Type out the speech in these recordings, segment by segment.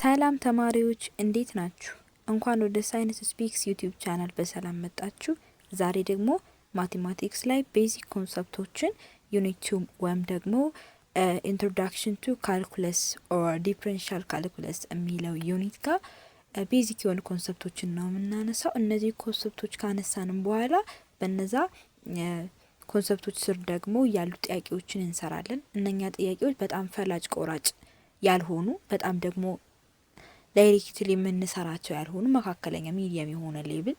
ሰላም ተማሪዎች እንዴት ናችሁ? እንኳን ወደ ሳይንስ ስፒክስ ዩቲዩብ ቻናል በሰላም መጣችሁ። ዛሬ ደግሞ ማቴማቲክስ ላይ ቤዚክ ኮንሰፕቶችን ዩኒት 2 ወይም ደግሞ ኢንትሮዳክሽን ቱ ካልኩለስ ኦር ዲፈረንሻል ካልኩለስ የሚለው ዩኒት ጋር ቤዚክ የሆኑ ኮንሰፕቶችን ነው የምናነሳው። እነዚህ ኮንሰፕቶች ካነሳንም በኋላ በነዛ ኮንሰፕቶች ስር ደግሞ ያሉ ጥያቄዎችን እንሰራለን። እነኛ ጥያቄዎች በጣም ፈላጭ ቆራጭ ያልሆኑ በጣም ደግሞ ዳይሬክትሊ የምንሰራቸው ያልሆኑ መካከለኛ ሚዲየም የሆነ ሌብል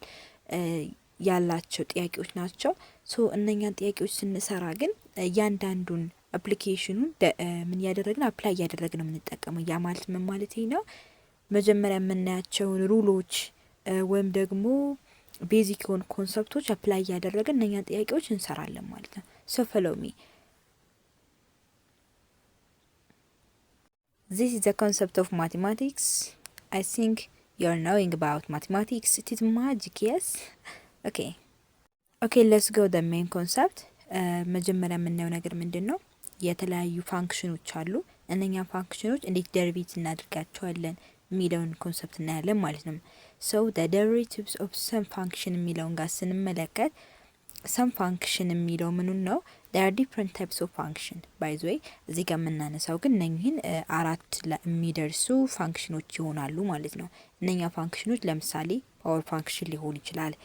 ያላቸው ጥያቄዎች ናቸው። ሶ እነኛን ጥያቄዎች ስንሰራ ግን እያንዳንዱን አፕሊኬሽኑን ምን ያደረግን አፕላይ ያደረግን ነው የምንጠቀመው። ያ ማለት ምን ማለት ነው? መጀመሪያ የምናያቸውን ሩሎች ወይም ደግሞ ቤዚክ የሆኑ ኮንሰፕቶች አፕላይ ያደረግን እነኛን ጥያቄዎች እንሰራለን ማለት ነው። ሶ follow me. This is the concept of mathematics. I think you're knowing about mathematics. It is magic, yes? Okay, let's go the main concept. መጀመሪያ የምናየው ነገር ምንድን ነው? የተለያዩ ፋንክሽኖች አሉ። እነኛ ፋንክሽኖች እንዴት ደሪቬት እናድርጋቸዋለን የሚለውን ኮንሰፕት እናያለን ማለት ነው። So the derivatives of some function የሚለውን ጋር ስንመለከት some function የሚለው ምኑን ነው? there are different types of function. by the way እዚህ ጋር የምናነሳው ግን እነኚህን አራት የሚደርሱ ፋንክሽኖች ይሆናሉ ማለት ነው። እነኛ ፋንክሽኖች ለምሳሌ ፓወር ፋንክሽን ሊሆን ይችላል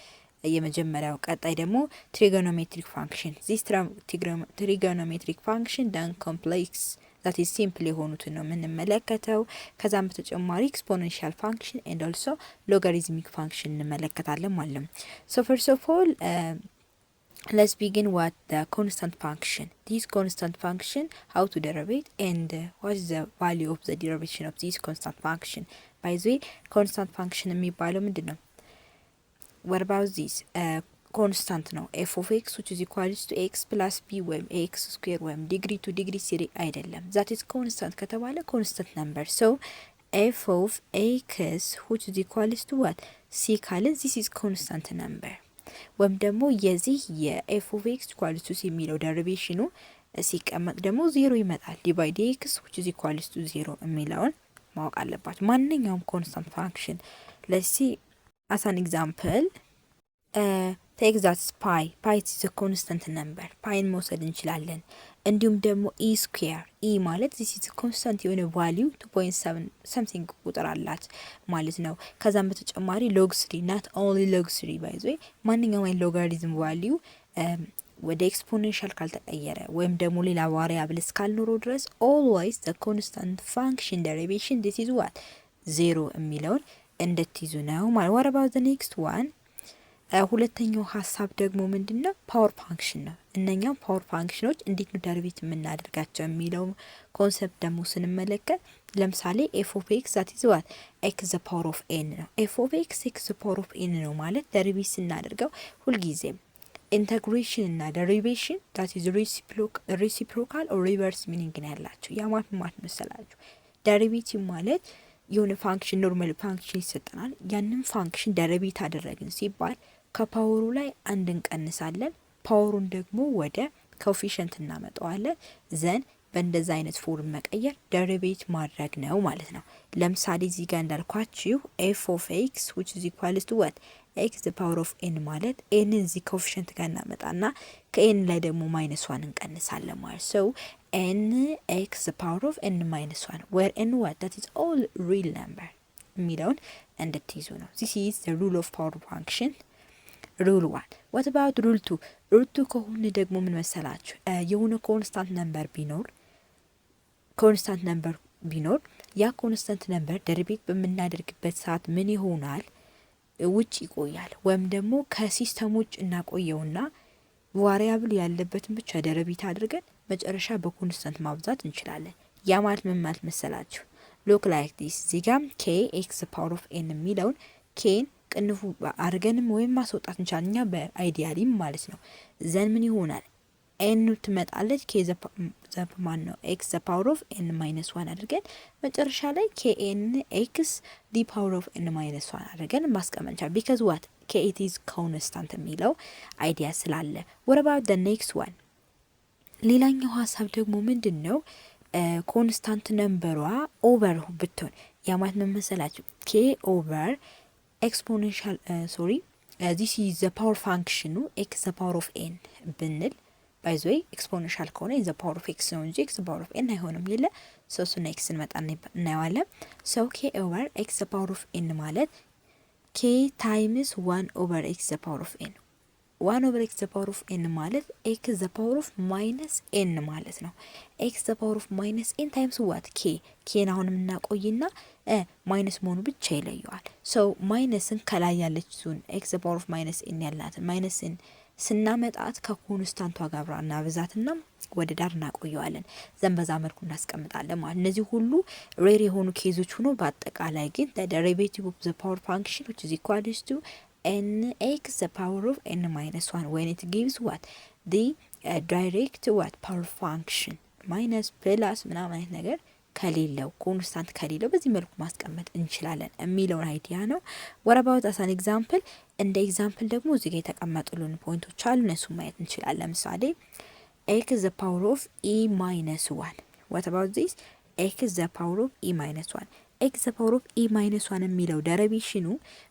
የመጀመሪያው። ቀጣይ ደግሞ ትሪጎኖሜትሪክ ፋንክሽን this trigonometric function then complex that is simple የሆኑትን ነው የምንመለከተው። ከዛም በተጨማሪ exponential function and also logarithmic function እንመለከታለን ማለት ነው። so first of all let's begin with the constant function. This constant function, how to derive and what is the value of the derivation of this constant function. By the way, constant function የሚባለው ምንድን ነው? What about this? Constant ነው f of x which is equals to x plus b ወይም ax square ወይም degree to degree series አይደለም። that is constant ከተባለ constant number. so f of x which is equals to what? c ካለ this is constant number. ወይም ደግሞ የዚህ የf of x equals to c የሚለው ደሪቬሽኑ ሲቀመጥ ደግሞ 0 ይመጣል። divide x which is equals to 0 የሚለውን ማወቅ አለባችሁ። ማንኛውም constant function let's see as an example take that pi is a constant number. ፓይን መውሰድ እንችላለን። እንዲሁም ደግሞ e square e ማለት this is a constant የሆነ value 2.7 something ቁጥር አላት ማለት ነው። ከዛም በተጨማሪ log 3 not only log 3 by the way ማንኛውም logarithm value ወደ exponential ካልተቀየረ ወይም ደግሞ ሌላ variable እስካልኖረው ድረስ always the constant function derivation this is what 0 የሚለውን እንድትይዙ ነው ማለት። what about the next one? ሁለተኛው ሐሳብ ደግሞ ምንድነው? ፓወር ፋንክሽን ነው። እነኛው ፓወር ፋንክሽኖች እንዴት ነው ደሪቬት የምናደርጋቸው የሚለው ኮንሰፕት ደግሞ ስንመለከት ለምሳሌ f of x that is what x the power of n ነው። f of x the power of n ነው ማለት ደሪቬት ስናደርገው ሁልጊዜም ኢንተግሬሽን እና ደሪቬሽን that is reciprocal or reverse meaning ነው ያላቸው። ያ ማለት መሰላችሁ ደሪቬቲቭ ማለት የሆነ ፋንክሽን ኖርማል ፋንክሽን ይሰጠናል። ያንን ፋንክሽን ደሪቬት አደረግን ሲባል ከፓወሩ ላይ አንድ እንቀንሳለን፣ ፓወሩን ደግሞ ወደ ኮኤፊሺየንት እናመጣዋለን። ዘን በእንደዛ አይነት ፎርም መቀየር ደሪቬት ማድረግ ነው ማለት ነው። ለምሳሌ እዚህ ጋር እንዳልኳችሁ f of x which is equals to what x the power of n ማለት n እዚህ ኮኤፊሺየንት ጋር እናመጣና ከn ላይ ደግሞ -1 እንቀንሳለን ማለት so n x the power of n -1 where n what that is all real number የሚለውን እንድትይዙ ነው። this is the rule of power function. rule 1. what about rule 2? rule 2 ከሆነ ደግሞ ምን መሰላችሁ? የሆነ ኮንስታንት ነምበር ቢኖር ያ ኮንስታንት ነምበር ደሪቬት በምናደርግበት ሰዓት ምን ይሆናል? ውጭ ይቆያል። ወይም ደግሞ ከሲስተም ውጭ እናቆየውና ቫሪያብል ያለበትን ብቻ ደሪቬት አድርገን መጨረሻ በኮንስታንት ማብዛት እንችላለን። ያ ማለት ምን ማለት መሰላችሁ? look like this. እዚጋም k x power of n የሚለውን kን ቅንፉ አርገንም ወይም ማስወጣት እንቻለን እኛ በአይዲያሊ ማለት ነው። ዘን ምን ይሆናል? n ትመጣለች k ማን ነው x the power of n -1 አድርገን መጨረሻ ላይ kn x the power of n -1 አድርገን ማስቀመጥ እንችላለን። because what k it is constant የሚለው አይዲያ ስላለ። what about the next one? ሌላኛው ሀሳብ ደግሞ ምንድን ነው? ኮንስታንት ነምበሯ ኦቨር ብትሆን ያ ማለት ምን መሰላችሁ? ኬ ኦቨር ኤክስፖኔንሻል ሶሪ ዚስ ኢዝ ዘ ፓወር ፋንክሽኑ ኤክስ ዘ ፓወር ኦፍ ኤን ብንል ባይዘይ ኤክስፖኔንሻል ከሆነ ኢን ዘ ፓወር ኦፍ ኤክስ ነው እንጂ ኤክስ ዘ ፓወር ኦፍ ኤን አይሆንም። የለ ሶስቱና ኤክስ እንመጣ እናየዋለን። ሰው ኬ ኦቨር ኤክስ ዘ ፓወር ኦፍ ኤን ማለት ኬ ታይምስ ዋን ኦቨር ኤክስ ዘ ፓወር ኦፍ ኤን። ዋን ኦቨር ኤክስ ዘ ፓወር ኦፍ ኤን ማለት ኤክስ ዘ ፓወር ኦፍ ማይነስ ኤን ማለት ነው። ኤክስ ዘ ፓወር ኦፍ ማይነስ ኤን ታይምስ ዋት ኬን አሁን የምናቆይና ማይነስ መሆኑ ብቻ ይለየዋል። ሰው ማይነስን ከላይ ያለች ዙን ኤክስ ዘ ፓወር ኦፍ ማይነስ ኤን ያላትን ማይነስን ስናመጣት ከኮንስታንቷ ጋር አብራ እናብዛትና ወደ ዳር እናቆየዋለን። ዘን በዛ መልኩ እናስቀምጣለን ማለት። እነዚህ ሁሉ ሬር የሆኑ ኬዞች ሆኖ በአጠቃላይ ግን the derivative of the power function which is equals to nx the power of n minus 1 when it gives what the direct what power function minus plus ምናምን አይነት ነገር ከሌለው ኮንስታንት ከሌለው በዚህ መልኩ ማስቀመጥ እንችላለን የሚለውን አይዲያ ነው። what about as an example እንደ ኤግዛምፕል ደግሞ እዚህ ጋር የተቀመጡልን ፖይንቶች አሉ፣ እነሱ ማየት እንችላለን። ለምሳሌ x the power of e minus 1 what about this x the power of e minus 1 x the power of e minus 1 የሚለው ደሪቬሽኑ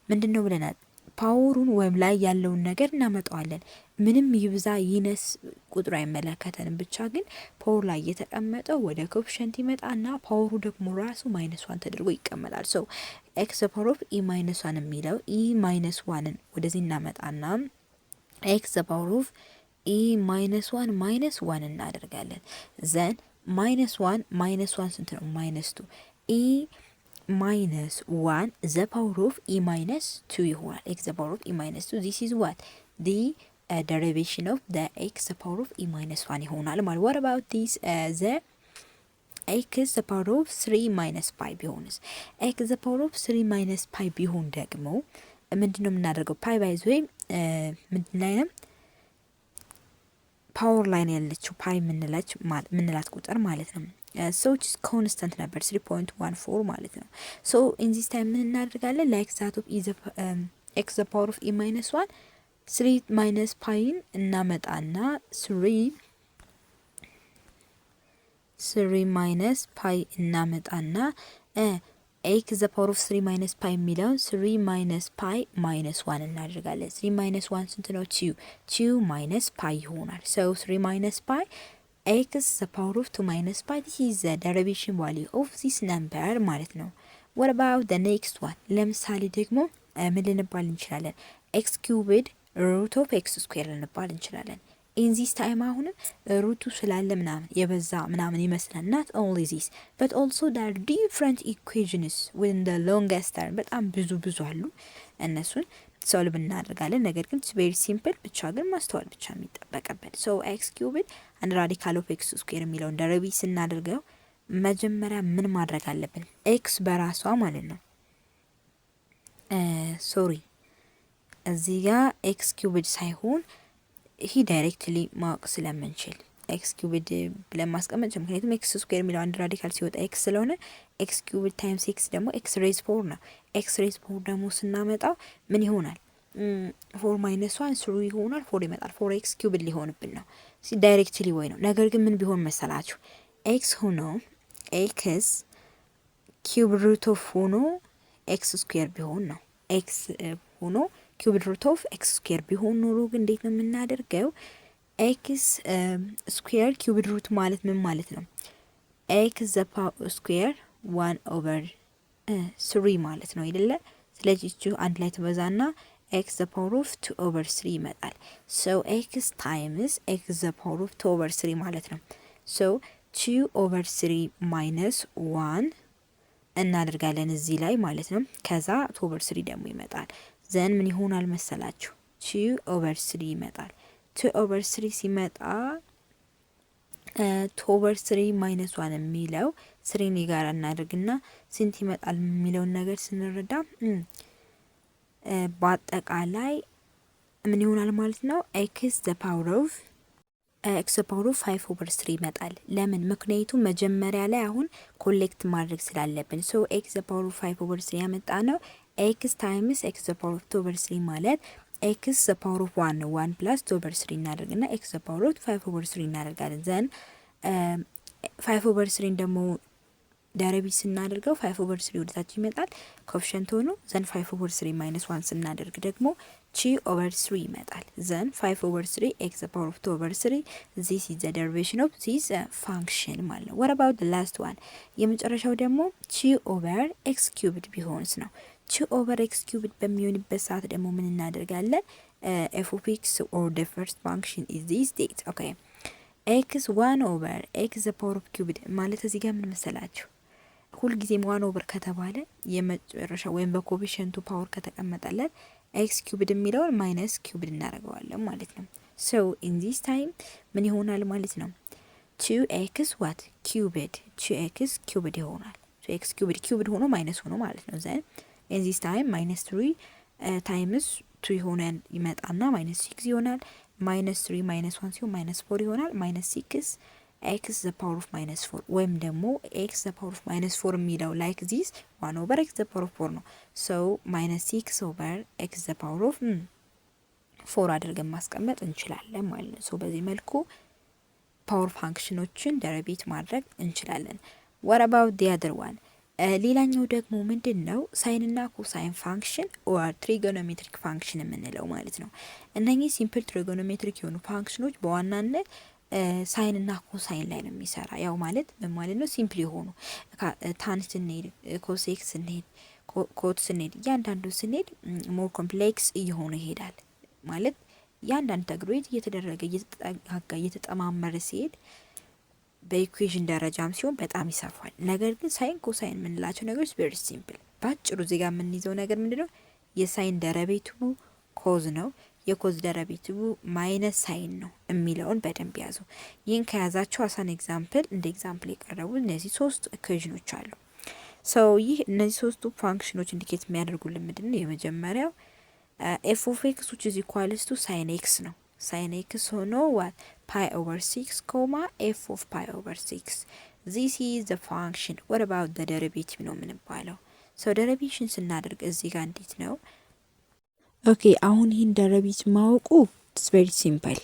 ምንድነው ብለናል? ፓወሩን ወይም ላይ ያለውን ነገር እናመጣዋለን። ምንም ይብዛ ይነስ ቁጥሩ አይመለከተንም። ብቻ ግን ፓወር ላይ የተቀመጠው ወደ ኮኤፊሽንት ይመጣና ፓወሩ ደግሞ ራሱ ማይነስ 1 ተደርጎ ይቀመጣል። ሶ ኤክስ ፓወር ኦፍ ኢ ማይነስ 1 የሚለው ኢ ማይነስ 1ን ወደዚህ እናመጣና ኤክስ ፓወር ኦፍ ኢ ማይነስ 1 ማይነስ 1 እናደርጋለን። ዘን ማይነስ 1 ስንት ነው? ማይነስ 2 ኢ minus 1 the power of e minus 2 ይሆናል። x the power of e minus 2 this is what the derivation of the x the power of e minus 1 ይሆናል ማለት። what about this the x the power of 3 minus pi ቢሆንስ? x the power of 3 minus pi ቢሆን ደግሞ ምንድነው የምናደርገው? pi ባይዝ ወይ ምንድን ላይ ነው? ፓወር ላይ ነው ያለችው ፓይ ምንላት ቁጥር ማለት ነው። so which is constant ነበር 3.14 ማለት ነው። so in this time ምን እናደርጋለን? like that of x the power of e minus 1 3 minus ፓይን እናመጣና 3 minus ፓይ እናመጣና x the power of 3 minus pi የሚለውን 3 minus pi minus 1 እናደርጋለን። 3 minus 1 ስንት ነው? 2 minus pi ይሆናል። so 3 minus pi x the power of 2 minus pi this is the derivation value of this number ማለት ነው። what about the next one? ለምሳሌ ደግሞ ምን ልንባል እንችላለን? x cubed root of x square ልንባል እንችላለን። in this time አሁንም ሩቱ ስላለ ምናምን የበዛ ምናምን ይመስላል። not only this but also there are different equations with the longest term በጣም ብዙ አሉ። እነሱን ሶልቭ እናደርጋለን። ነገር ግን it's very simple ብቻ ግን ማስተዋል ብቻ የሚጠበቅበት so x cubed and radical of x square የሚለውን ደሪቬት ስናደርገው መጀመሪያ ምን ማድረግ አለብን? x በራሷ ማለት ነው ሶሪ እዚህ ጋር x cubed ሳይሆን ይሄ ዳይሬክትሊ ማወቅ ስለምንችል ኤክስ ኪዩብድ ብለን ማስቀመጥ ነው። ምክንያቱም ኤክስ ስኩዌር የሚለው አንድ ራዲካል ሲወጣ ኤክስ ስለሆነ ኤክስ ኪዩብድ ታይምስ ኤክስ ደግሞ ኤክስ ሬዝ 4 ነው። ኤክስ ሬዝ 4 ደግሞ ስናመጣው ምን ይሆናል? 4 ማይነስ 1 3 ይሆናል። 4 ይመጣል። 4 ኤክስ ኪዩብድ ሊሆንብን ነው ዳይሬክትሊ ወይ ነው። ነገር ግን ምን ቢሆን መሰላችሁ? ኤክስ ሆኖ ኤክስ ኪዩብ ሩት ኦፍ ሆኖ ኤክስ ስኩዌር ቢሆን ነው። ኤክስ ሆኖ ኪዩብድ ሩት ኦፍ ኤክስ ስኩዌር ቢሆን ኖሮ ግን እንዴት ነው የምናደርገው? ኤክስ ስኩዌር ኪዩብድ ሩት ማለት ምን ማለት ነው? ኤክስ ዘ ፓወር ስኩዌር 1 ኦቨር 3 ማለት ነው አይደለ? ስለዚህ እቺ አንድ ላይ ተበዛና ኤክስ ዘ ፓወር ኦፍ 2 ኦቨር 3 ይመጣል። ሶ ኤክስ ታይምስ ኤክስ ዘ ፓወር ኦፍ 2 ኦቨር 3 ማለት ነው። ሶ 2 ኦቨር 3 ማይነስ 1 እናደርጋለን እዚህ ላይ ማለት ነው። ከዛ 2 ኦቨር 3 ደግሞ ይመጣል። ዘን ምን ይሆናል መሰላችሁ? 2 ኦቨር 3 ይመጣል። 2 ኦቨር 3 ሲመጣ 2 ኦቨር 3 ማይነስ 1 የሚለው 3 ጋር እናደርግና ስንት ይመጣል የሚለውን ነገር ስንረዳ በአጠቃላይ ምን ይሆናል ማለት ነው? ኤክስ ዘ ፓወር ኦፍ 5 ኦቨር 3 ይመጣል። ለምን? ምክንያቱም መጀመሪያ ላይ አሁን ኮሌክት ማድረግ ስላለብን ሶ ኤክስ ዘ ፓወር ኦፍ 5 ኦቨር 3 ያመጣ ነው። ኤክስ ታይምስ ኤክስ ዘ ፓወር ኦፍ 2 ኦቨር 3 ማለት ኤክስ ዘ ፓወር ኦፍ 1 ነው። 1 ፕላስ 2 ኦቨር 3 እናደርግና ኤክስ ዘ ፓወር ኦፍ 5 ኦቨር 3 እናደርጋለን። ዘን 5 ኦቨር 3 ደግሞ ደረቢት ስናደርገው 5 ኦቨር 3 ወደታች ይመጣል ኮኤፊሽንት ሆኖ። ዘን 5 ኦቨር 3 ማይነስ 1 ስናደርግ ደግሞ 2 ኦቨር 3 ይመጣል። ዘን 5 ኦቨር 3 ኤክስ ዘ ፓወር ኦፍ 2 ኦቨር 3 ዚስ ኢዝ ዘ ደሪቬሽን ኦፍ ዚስ ፋንክሽን ማለት ነው። what about the last one? የመጨረሻው ደግሞ 2 ኦቨር ኤክስ ኪዩብድ ቢሆንስ ነው። 2 ኦቨር ኤክስ ኪዩብድ በሚሆንበት ሰዓት ደግሞ ምን እናደርጋለን? f of x or the first function is this date. okay x 1 ኦቨር ኤክስ ዘ ፓወር ኦፍ ኪዩብድ ማለት እዚህ ጋር ምን መሰላችሁ? ሁልጊዜም 1 ኦቨር ከተባለ የመጨረሻ ወይም በኮኤፊሽንቱ ፓወር ከተቀመጠለት ኤክስ ኪዩብድ የሚለውን ማይነስ ኪዩብድ እናደርገዋለን ማለት ነው። ሶ ኢን ዚስ ታይም ምን ይሆናል ማለት ነው? 2x ዋት ኪዩብድ 2x ኪዩብድ ይሆናል። 2x ኪዩብድ ሆኖ ማይነስ ሆኖ ማለት ነው። ዘን ኢን ዚስ ታይም ማይነስ 3 ታይምስ 2 ይሆናል ይመጣና ማይነስ 6 ይሆናል። ማይነስ 3 ማይነስ 1 ሲሆን ማይነስ 4 ይሆናል። ማይነስ 6 ኤክስ ዘ ፓወር ኦፍ ማይነስ 4 ወይም ደግሞ ኤክስ ዘ ፓወር ኦፍ ማይነስ 4 የሚለው ላይክ ዚስ 1 ኦቨር ኤክስ ዘ ፓወር ኦፍ 4 ነው። ሶ ማይነስ 6 ኦቨር ኤክስ ዘ ፓወር ኦፍ 4 አድርገን ማስቀመጥ እንችላለን ማለት ነው። ሶ በዚህ መልኩ ፓወር ፋንክሽኖችን ደሪቬት ማድረግ እንችላለን። what about the other one? ሌላኛው ደግሞ ምንድን ነው? ሳይንና ኮሳይን ፋንክሽን ኦር ትሪጎኖሜትሪክ ፋንክሽን የምንለው ማለት ነው። እነኚህ ሲምፕል ትሪጎኖሜትሪክ የሆኑ ፋንክሽኖች በዋናነት ሳይን እና ኮሳይን ላይ ነው የሚሰራ። ያው ማለት ምን ማለት ነው? ሲምፕል የሆኑ ታን ስንሄድ፣ ኮሴክ ስንሄድ፣ ኮት ስንሄድ፣ እያንዳንዱ ስንሄድ ሞር ኮምፕሌክስ እየሆነ ይሄዳል ማለት እያንዳንዱ ተግሮት እየተደረገ እየተጠጋጋ እየተጠማመረ ሲሄድ በኢኩዌሽን ደረጃም ሲሆን በጣም ይሰፋል። ነገር ግን ሳይን ኮሳይን የምንላቸው ነገሮች ቬሪ ሲምፕል። ባጭሩ እዚህ ጋር የምንይዘው ነገር ምንድነው? የሳይን ደረቤቱ ኮዝ ነው፣ የኮዝ ደረቤቲቭ ማይነስ ሳይን ነው የሚለውን በደንብ ያዙ። ይህን ከያዛችሁ አሳን ኤግዛምፕል እንደ ኤግዛምፕል የቀረቡ እነዚህ 3 ኢኩዌሽኖች አሉ። ይህ እነዚህ 3ቱ ፋንክሽኖች ኢንዲኬት የሚያደርጉልን ምንድን ነው? የመጀመሪያው ኤፍ ኦፍ ኤክስ which is equals to sin x ነው። sin x ሆኖ what pi over 6 ኮማ f of pi over 6 this is the function. what about the derivative ነው የምንባለው። ደሪቬሽን ስናደርግ እዚህ ጋር እንዴት ነው? ኦኬ አሁን ይህን ደሪቬቲቭ ማወቁ ኢትስ ቬሪ ሲምፕል።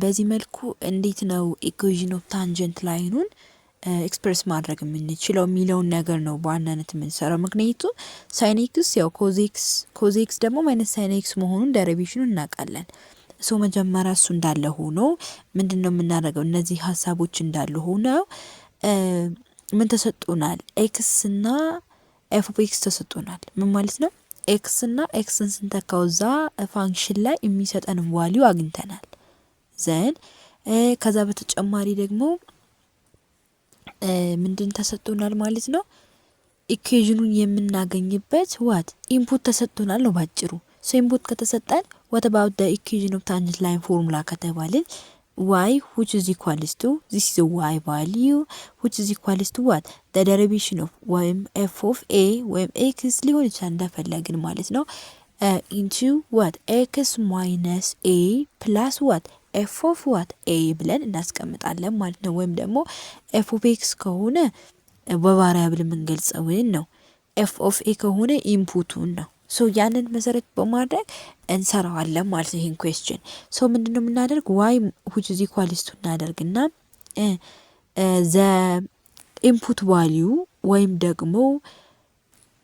በዚህ መልኩ እንዴት ነው ኢኩዌሽን ኦፍ ታንጀንት ላይኑን ኤክስፕረስ ማድረግ የምንችለው የሚለውን ነገር ነው በዋናነት የምንሰራው። ምክንያቱም ሳይን ኤክስ ያው ኮዝ ኤክስ ደግሞ ማይነስ ሳይን ኤክስ መሆኑን ደሪቬሽኑን እናውቃለን። መጀመሪያ እሱ እንዳለ ሆኖ ምንድነው የምናደርገው? እነዚህ ሀሳቦች እንዳለ ሆነው ምን ተሰጥቶናል? ኤክስ እና ኤፍ ኦፍ ኤክስ ተሰጥቶናል። ምን ማለት ነው? ኤክስ እና ኤክስን ስንተካው ዛ ፋንክሽን ላይ የሚሰጠን ቫልዩ አግኝተናል። ዘን ከዛ በተጨማሪ ደግሞ ምንድን ተሰጥቶናል ማለት ነው? ኢኩዌሽኑን የምናገኝበት ዋት ኢንፑት ተሰጥቶናል ነው ባጭሩ። ኢንፑት ከተሰጠን what about the equation of tangent line formula ከተባልን y which is equals to this is a y value which is equals to what the derivation of ወይም f of a ወይም x ሊሆን ይችላል እንደፈለግን ማለት ነው into what x minus a plus what f of what a ብለን እናስቀምጣለን ማለት ነው። ወይም ደግሞ f of x ከሆነ በቫሪያብል የምንገልጸው ነው፣ f of a ከሆነ ኢንፑቱን ነው። ያንን መሰረት በማድረግ እንሰራዋለን ማለት ነው ይሄን ኩዌስችን። ምንድነው የምናደርግ? y which is equals to እናደርግና the input value ወይም ደግሞ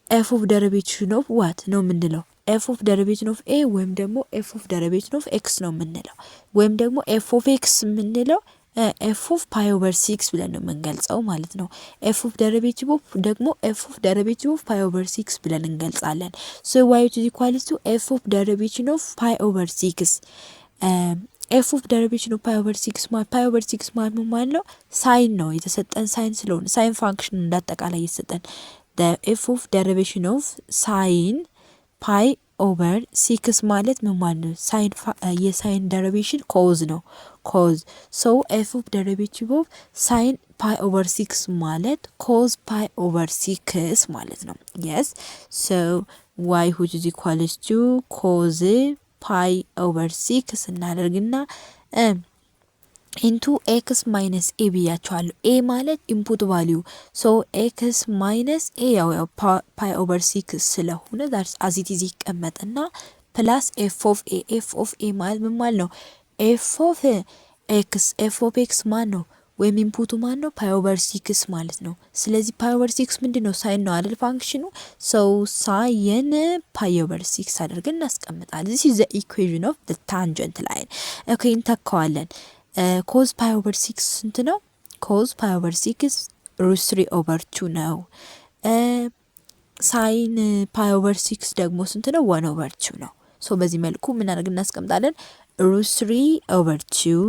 f of derivation of what ነው የምንለው? f of derivation of a ወይም ደግሞ f of derivation of x ነው የምንለው። ወይም ደግሞ f of x የምንለው f of pi over 6 ብለን ነው የምንገልጸው ማለት ነው። f of derivative of ደግሞ f of derivative of pi over 6 ብለን እንገልጻለን። y which is equals to f of derivation of pi over 6 f of derivation of pi over 6 ማለት pi over 6 ማለት ነው ሳይን ነው የተሰጠን ሳይን ስለሆነ ሳይን ፋንክሽን እንዳጠቃላይ የተሰጠን the f of derivation of sin pi over 6 ማለት ምን ማለት ነው? ሳይን የሳይን ደሪቬሽን ኮዝ ነው ኮዝ f of derivative of sin pi over 6 ማለት cos pi over 6 ማለት ነው። yes y which is equals to cos pi over 6 እናደርግና into x minus a ብያቸዋለሁ። a ማለት input value x minus a ያው pi over 6 ስለሆነ that's as it is ይቀመጥና ፕላስ ኤፍ ኦፍ ኤ ማለት ምን ማለት ነው? ኤፍ ኦፍ ኤክስ ማን ነው? ወይም ኢንፑቱ ማን ነው? ፓይ ኦቨር 6 ማለት ነው። ስለዚህ ፓይ ኦቨር 6 ምንድን ነው? ሳይን ነው አይደል ፋንክሽኑ። ሰው ሳይን ፓይ ኦቨር 6 አድርገን እናስቀምጣለን። this is the equation of the tangent line። ኦኬ እንተካዋለን። ኮዝ ፓይ ኦቨር 6 ስንት ነው? ኮዝ ፓይ ኦቨር 6 ሩት 3 ኦቨር 2 ነው። ሳይን ፓይ ኦቨር 6 ደግሞ ስንት ነው? 1 ኦቨር 2 ነው። ሶ በዚህ መልኩ ምን አድርገን እናስቀምጣለን? ሩት 3 ኦቨር 2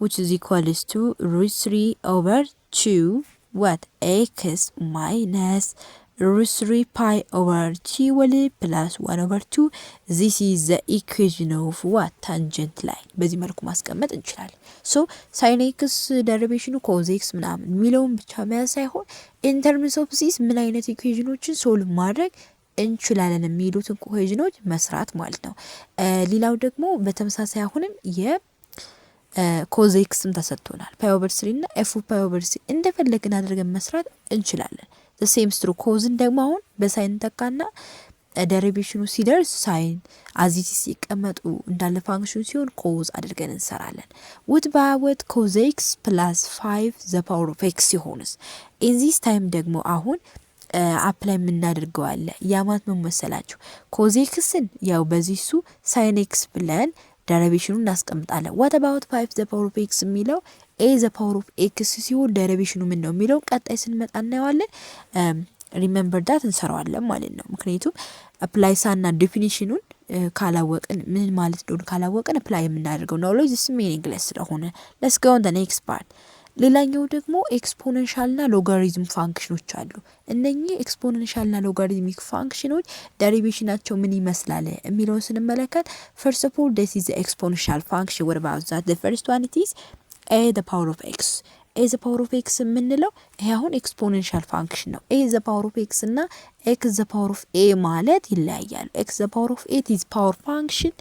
which is equals to root 3 over 2 what x minus root 3 pi over 2 will plus 1 over 2 this is the equation of what tangent line በዚህ መልኩ ማስቀመጥ እንችላለን። ሶ sin x derivation cos x ምናምን የሚለውን ብቻ መያዝ ሳይሆን in terms of this ምን አይነት ኢኩዌሽኖችን ሶልቭ ማድረግ እንችላለን የሚሉትን ኢኩዌሽኖች መስራት ማለት ነው። ሌላው ደግሞ በተመሳሳይ አሁንም ኮዝ ኤክስም ተሰጥቶናል። ፓይ ኦቨር 3 እና ኤፍ ፓይ ኦቨር 3 እንደፈለግን አድርገን መስራት እንችላለን። the same ስትሩ ኮዝን ደግሞ አሁን በሳይን ተካና ዴሪቬሽኑ ሲደርስ ሳይን አዚቲ ሲቀመጡ እንዳለ ፋንክሽኑ ሲሆን ኮዝ አድርገን እንሰራለን። with ባወት ኮዝ ኤክስ ፕላስ 5 the power of x ሲሆንስ in this time ደግሞ አሁን አፕላይ የምናደርገው አለ። ያማት ምን መሰላችሁ? ኮዝ ኤክስን ያው በዚህሱ ሳይን ኤክስ ብለን ዴሪቬሽኑን እናስቀምጣለን። what about 5 the power of x የሚለው a the power of x ሲሆን ዴሪቬሽኑ ምን ነው የሚለው ቀጣይ ስንመጣ እናየዋለን። ሪሜምበር ዳት እንሰራዋለን ማለት ነው። ምክንያቱም አፕላይ ሳና ዴፊኒሽኑን ካላወቅን ምን ማለት እንደሆነ ካላወቅን አፕላይ የምናደርገው ኖሌጅ is meaningless ስለሆነ let's go on the next part። ሌላኛው ደግሞ ኤክስፖኔንሻል እና ሎጋሪዝም ፋንክሽኖች አሉ። እነኚህ ኤክስፖኔንሻል እና ሎጋሪዝሚክ ፋንክሽኖች ዴሪቬሽናቸው ምን ይመስላል የሚለውን ስንመለከት first of all this is the exponential function. what about that? the first one it is a the power of x a the power of x የምንለው ይሄ አሁን ኤክስፖኔንሻል ፋንክሽን ነው። a the power of x እና x the power of a ማለት ይለያያሉ። x the power of a is power function,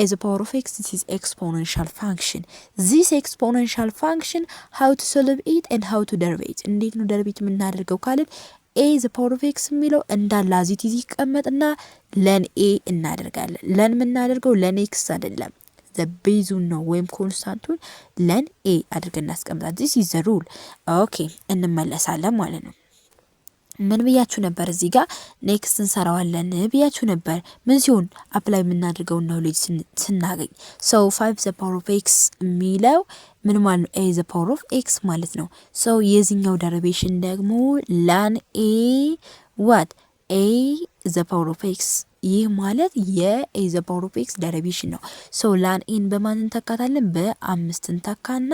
a the power of x is exponential function. this exponential function how to solve it and how to derive እንዴት ነው ደሪቬት የምናደርገው ካልን a the power of x የሚለው እንዳለ አዚቲ ይቀመጥና ለን a እናደርጋለን። ለን የምናደርገው ለን x አይደለም ቤዙን ነው ወይም ኮንስታንቱን ለን a አድርገን እናስቀምጣለን። this is the rule። ኦኬ እንመለሳለን ማለት ነው። ምን ብያችሁ ነበር? እዚህ ጋር ኔክስት እንሰራዋለን ብያችሁ ነበር። ምን ሲሆን አፕላይ የምናደርገው ኖሌጅ ስናገኝ so 5 the power of x የሚለው ምን ማለት ነው? a the power of x ማለት ነው። so የዚህኛው ዴሪቬሽን ደግሞ ላን a what a the power of x ይህ ማለት የa the power of x ዴሪቬሽን ነው። so ላን ኤን በማን እንተካታለን? በ5 እንተካና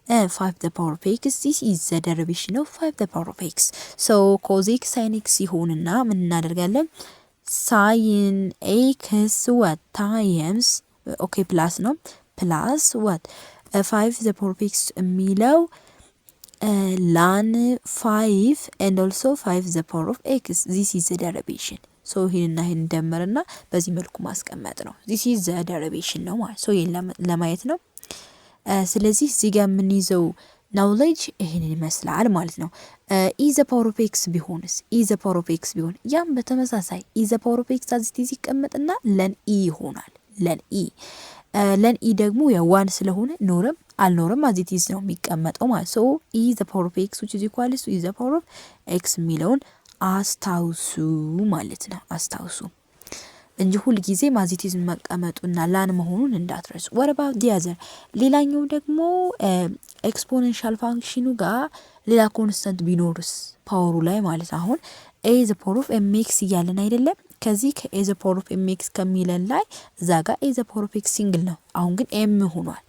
5 the power of x this is the derivation of 5 the power of x so cos x sin x ይሆንና ምን እናደርጋለን? sin x what times okay plus ነው plus what 5 the power of x የሚለው ላን 5 and also 5 the power of x this is the derivation so ይሄንና ይሄን ደምርና በዚህ መልኩ ማስቀመጥ ነው። this is the derivation ነው ማለት so ይሄን ለማየት ነው። ስለዚህ እዚህ ጋር ምን ይዘው ኖሌጅ ይሄንን ይመስላል ማለት ነው። e the power of x ቢሆንስ e the power of x ቢሆን ያም በተመሳሳይ e the power of x አዚቲ ይቀመጥና ለን e ይሆናል። ለን e ደግሞ ያ1 ስለሆነ ኖርም አልኖርም አዚቲ ነው የሚቀመጠው ማለት so e the power of x which is equal to e the power of x የሚለውን አስታውሱ ማለት ነው። አስታውሱ እንጂ ሁሉ ጊዜ ማዚቲዝም መቀመጡና ላን መሆኑን እንዳትረሱ። what about the other? ሌላኛው ደግሞ ኤክስፖኔንሻል ፋንክሽኑ ጋር ሌላ ኮንስታንት ቢኖርስ ፓወሩ ላይ ማለት አሁን a the power of mx እያለን አይደለም? ከዚህ ከa the power of mx ከሚለን ላይ እዛ ጋር a the power of x ሲንግል ነው። አሁን ግን m ሆኗል።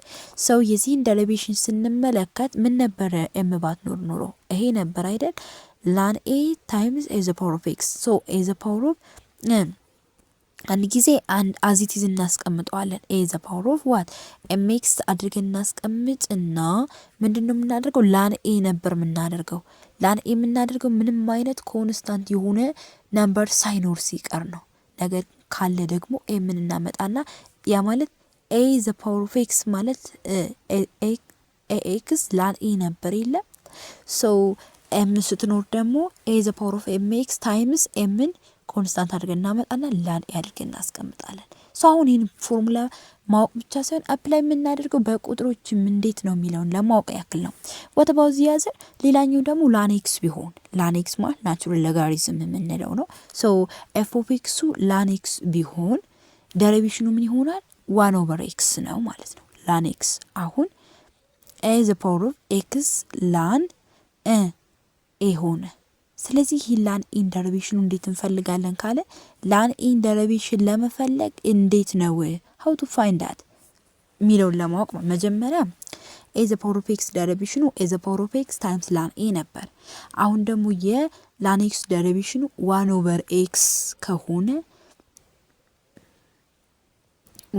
ሰው የዚህን ዴሪቬሽን ስንመለከት ምን ነበረ? m ባትኖር ኖሮ ይሄ ነበር አይደል? ላን a times a the power of x so a the power of አንድ ጊዜ አንድ አዚቲዝ እናስቀምጠዋለን a the power of what mx አድርገን እናስቀምጥና ምንድነው የምናደርገው? ላን a ነበር የምናደርገው። ላን a የምናደርገው ምንም አይነት ኮንስታንት የሆነ ነምበር ሳይኖር ሲቀር ነው። ነገር ካለ ደግሞ a ምን እናመጣና ያ ማለት a the power of x ማለት ax ላን a ነበር የለም so m ስትኖር ደግሞ a the power of mx times m ኮንስታንት አድርገን እናመጣና ላን a አድርገን እናስቀምጣለን። አሁን ይህን ፎርሙላ ማወቅ ብቻ ሳይሆን አፕላይ የምናደርገው በቁጥሮችም እንዴት ነው የሚለውን ለማወቅ ያክል ነው። ወተባው ዚያዘር ሌላኛው ደግሞ ላኔክስ ቢሆን ላኔክስ ማለት ናቹራል ሎጋሪዝም የምንለው ነው። ሶ ኤፍ ኦፍ ኤክሱ ላኔክስ ቢሆን ደሪቬሽኑ ምን ይሆናል? 1/x ነው ማለት ነው። ላኔክስ አሁን ኤ ዘ ፓወር ኦፍ ኤክስ ላን ኤ ሆነ። ስለዚህ ይህ ላን ኢን ደሪቬሽኑ እንዴት እንፈልጋለን ካለ ላን ኢን ደሪቬሽን ለመፈለግ እንዴት ነው how to find that ሚለውን ለማወቅ መጀመሪያ ኤ ዘ ፓወር ኦፍ ኤክስ ደሪቬሽኑ ኤ ዘ ፓወር ኦፍ ኤክስ ታይምስ ላን ኤ ነበር። አሁን ደግሞ የላን ኤክስ ደሪቬሽኑ 1/x ከሆነ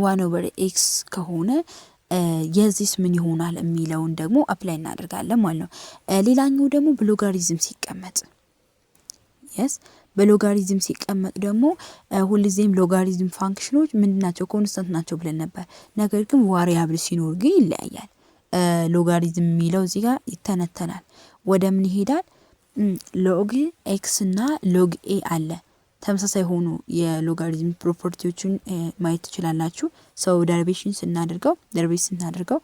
1/x ከሆነ የዚስ ምን ይሆናል የሚለውን ደግሞ አፕላይ እናደርጋለን ማለት ነው። ሌላኛው ደግሞ በሎጋሪዝም ሲቀመጥ በሎጋሪዝም ሲቀመጥ ደግሞ ሁልጊዜም ሎጋሪዝም ፋንክሽኖች ምንድናቸው? ኮንስታንት ናቸው ብለን ነበር። ነገር ግን ዋሪያብል ሲኖር ግን ይለያያል። ሎጋሪዝም የሚለው እዚህ ጋር ይተነተናል። ወደ ምን ይሄዳል? ሎግ ኤክስ እና ሎግ ኤ አለ። ተመሳሳይ ሆኑ የሎጋሪዝም ፕሮፐርቲዎችን ማየት ትችላላችሁ። ሰው ደሪቬሽን ስናደርገው